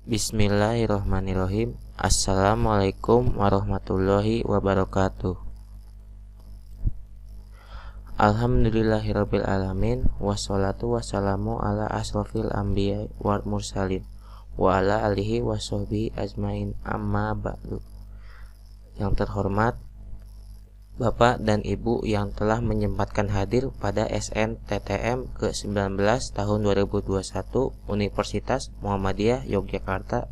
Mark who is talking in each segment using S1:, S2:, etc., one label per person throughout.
S1: Bismillahirrahmanirrahim. Assalamualaikum warahmatullahi wabarakatuh. Alhamdulillahirabbil alamin, wassalatu wassalamu ala asrofil anbiya wal mursalin wa ala alihi washabbihi ajmain, amma ba'du. Yang terhormat Bapak dan Ibu yang telah menyempatkan hadir pada SNTTM ke-19 tahun 2021 Universitas Muhammadiyah Yogyakarta,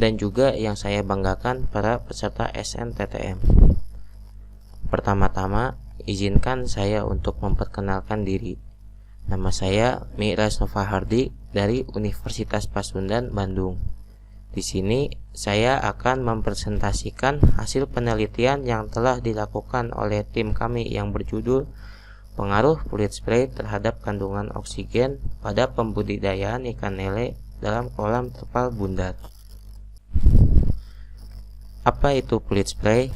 S1: dan juga yang saya banggakan para peserta SNTTM. Pertama-tama, izinkan saya untuk memperkenalkan diri. Nama saya Mi'raj Novahardi dari Universitas Pasundan, Bandung. Di sini saya akan mempresentasikan hasil penelitian yang telah dilakukan oleh tim kami yang berjudul Pengaruh Fluid Spray terhadap kandungan oksigen pada pembudidayaan ikan lele dalam kolam terpal bundar. Apa itu fluid spray?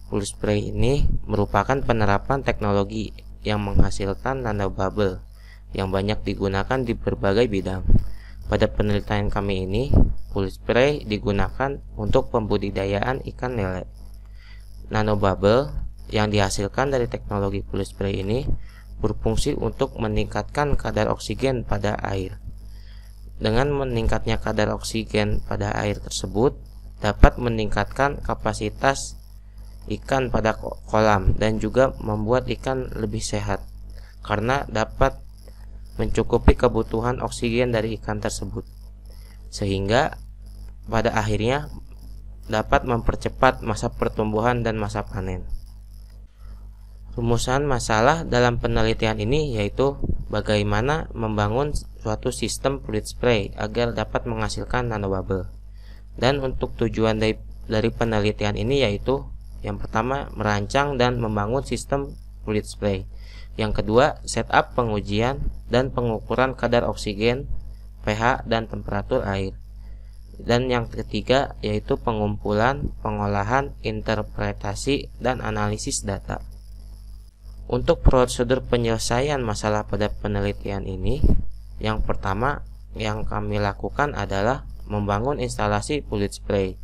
S1: Fluid spray ini merupakan penerapan teknologi yang menghasilkan nanobubble yang banyak digunakan di berbagai bidang. Pada penelitian kami ini, fluid spray digunakan untuk pembudidayaan ikan lele. Nanobubble yang dihasilkan dari teknologi fluid spray ini berfungsi untuk meningkatkan kadar oksigen pada air. Dengan meningkatnya kadar oksigen pada air tersebut, dapat meningkatkan kapasitas ikan pada kolam dan juga membuat ikan lebih sehat karena dapat mencukupi kebutuhan oksigen dari ikan tersebut, sehingga pada akhirnya dapat mempercepat masa pertumbuhan dan masa panen. Rumusan masalah dalam penelitian ini yaitu bagaimana membangun suatu sistem fluid spray agar dapat menghasilkan nanobubble. Dan untuk tujuan dari penelitian ini yaitu yang pertama, merancang dan membangun sistem fluid spray. Yang kedua, setup pengujian dan pengukuran kadar oksigen, pH, dan temperatur air. Dan yang ketiga yaitu pengumpulan, pengolahan, interpretasi, dan analisis data. Untuk prosedur penyelesaian masalah pada penelitian ini, yang pertama yang kami lakukan adalah membangun instalasi fluid spray.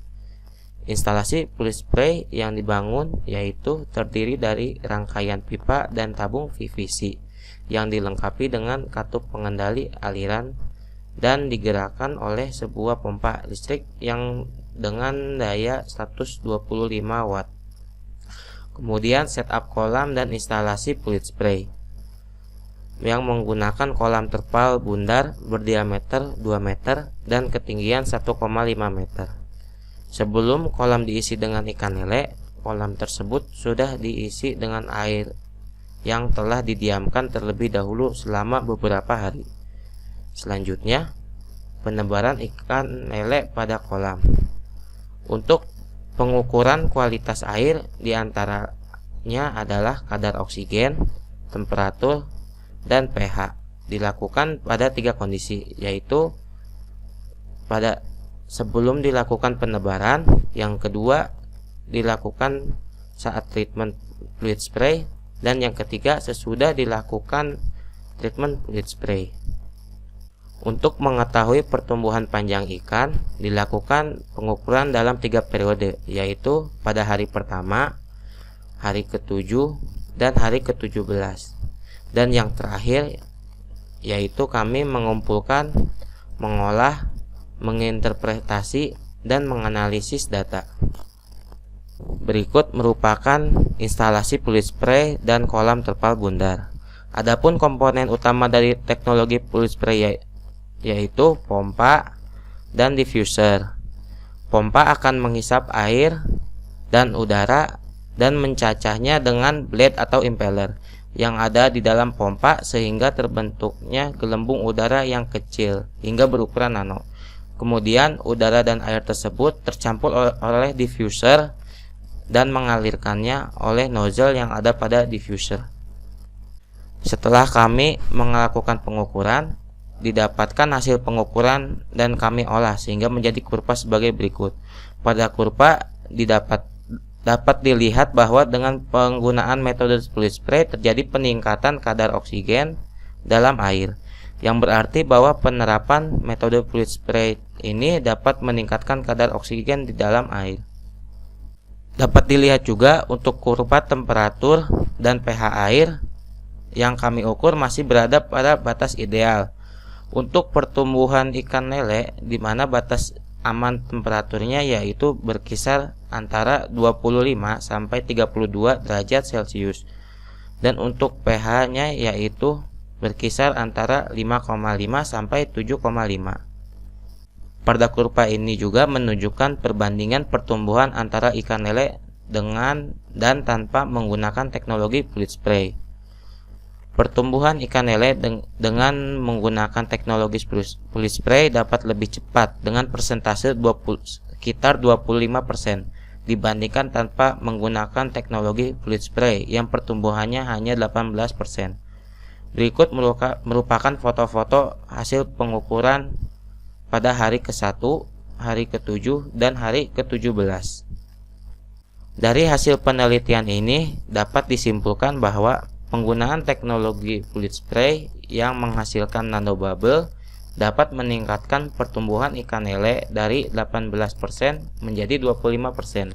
S1: Instalasi fluid spray yang dibangun yaitu terdiri dari rangkaian pipa dan tabung PVC yang dilengkapi dengan katup pengendali aliran dan digerakkan oleh sebuah pompa listrik yang dengan daya 125 watt. Kemudian setup kolam dan instalasi fluid spray yang menggunakan kolam terpal bundar berdiameter 2 meter dan ketinggian 1,5 meter. Sebelum kolam diisi dengan ikan lele, kolam tersebut sudah diisi dengan air yang telah didiamkan terlebih dahulu selama beberapa hari. Selanjutnya, penebaran ikan lele pada kolam. Untuk pengukuran kualitas air diantaranya adalah kadar oksigen, temperatur, dan pH. Dilakukan pada 3 kondisi, yaitu pada sebelum dilakukan penebaran, yang kedua dilakukan saat treatment fluid spray, dan yang ketiga sesudah dilakukan treatment fluid spray. Untuk mengetahui pertumbuhan panjang ikan, dilakukan pengukuran dalam 3 periode, yaitu pada hari pertama, hari ke-7, dan hari ke-17. Dan yang terakhir yaitu kami mengumpulkan, mengolah, menginterpretasi, dan menganalisis data. Berikut merupakan instalasi fluid spray dan kolam terpal bundar. Adapun komponen utama dari teknologi fluid spray yaitu pompa dan diffuser. Pompa akan menghisap air dan udara dan mencacahnya dengan blade atau impeller yang ada di dalam pompa sehingga terbentuknya gelembung udara yang kecil hingga berukuran nano. Kemudian udara dan air tersebut tercampur oleh diffuser dan mengalirkannya oleh nozzle yang ada pada diffuser. Setelah kami melakukan pengukuran, didapatkan hasil pengukuran dan kami olah sehingga menjadi kurva sebagai berikut. Pada kurva dapat dilihat bahwa dengan penggunaan metode fluid spray terjadi peningkatan kadar oksigen dalam air yang berarti bahwa penerapan metode fluid spray ini dapat meningkatkan kadar oksigen di dalam air. Dapat dilihat juga untuk kurva temperatur dan pH air yang kami ukur masih berada pada batas ideal. Untuk pertumbuhan ikan lele, di mana batas aman temperaturnya yaitu berkisar antara 25 sampai 32 derajat Celcius. Dan untuk pH-nya yaitu berkisar antara 5,5 sampai 7,5. Pada kurva ini juga menunjukkan perbandingan pertumbuhan antara ikan lele dengan dan tanpa menggunakan teknologi fluid spray. Pertumbuhan ikan lele dengan menggunakan teknologi fluid spray dapat lebih cepat dengan persentase sekitar 25% dibandingkan tanpa menggunakan teknologi fluid spray yang pertumbuhannya hanya 18%. Berikut merupakan foto-foto hasil pengukuran pada hari ke-1, hari ke-7, dan hari ke-17. Dari hasil penelitian ini dapat disimpulkan bahwa penggunaan teknologi fluid spray yang menghasilkan nanobubble dapat meningkatkan pertumbuhan ikan lele dari 18% menjadi 25%.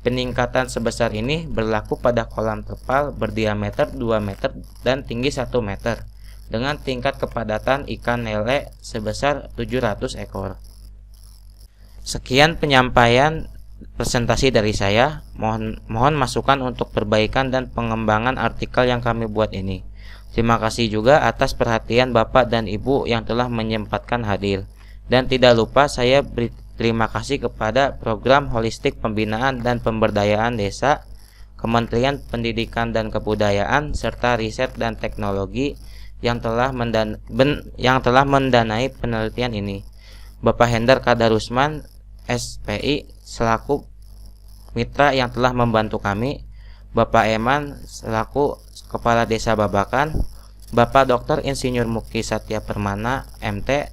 S1: Peningkatan sebesar ini berlaku pada kolam terpal berdiameter 2 meter dan tinggi 1 meter dengan tingkat kepadatan ikan lele sebesar 700 ekor. Sekian penyampaian presentasi dari saya. Mohon masukan untuk perbaikan dan pengembangan artikel yang kami buat ini. Terima kasih juga atas perhatian Bapak dan Ibu yang telah menyempatkan hadir. Dan tidak lupa saya berterima kasih kepada Program Holistik Pembinaan dan Pemberdayaan Desa, Kementerian Pendidikan dan Kebudayaan, serta Riset dan Teknologi yang telah mendanai penelitian ini. Bapak Hendar Kadarusman, SPI, selaku mitra yang telah membantu kami, Bapak Eman selaku Kepala Desa Babakan, Bapak Dr. Insinyur Muki Satya Permana, MT,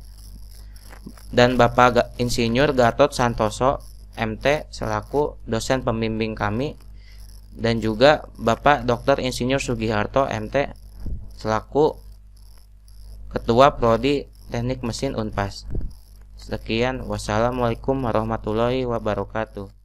S1: dan Bapak Insinyur Gatot Santoso, MT, selaku dosen pembimbing kami, dan juga Bapak Dr. Insinyur Sugiharto, MT, selaku Ketua Prodi Teknik Mesin Unpas. Sekian, wassalamualaikum warahmatullahi wabarakatuh.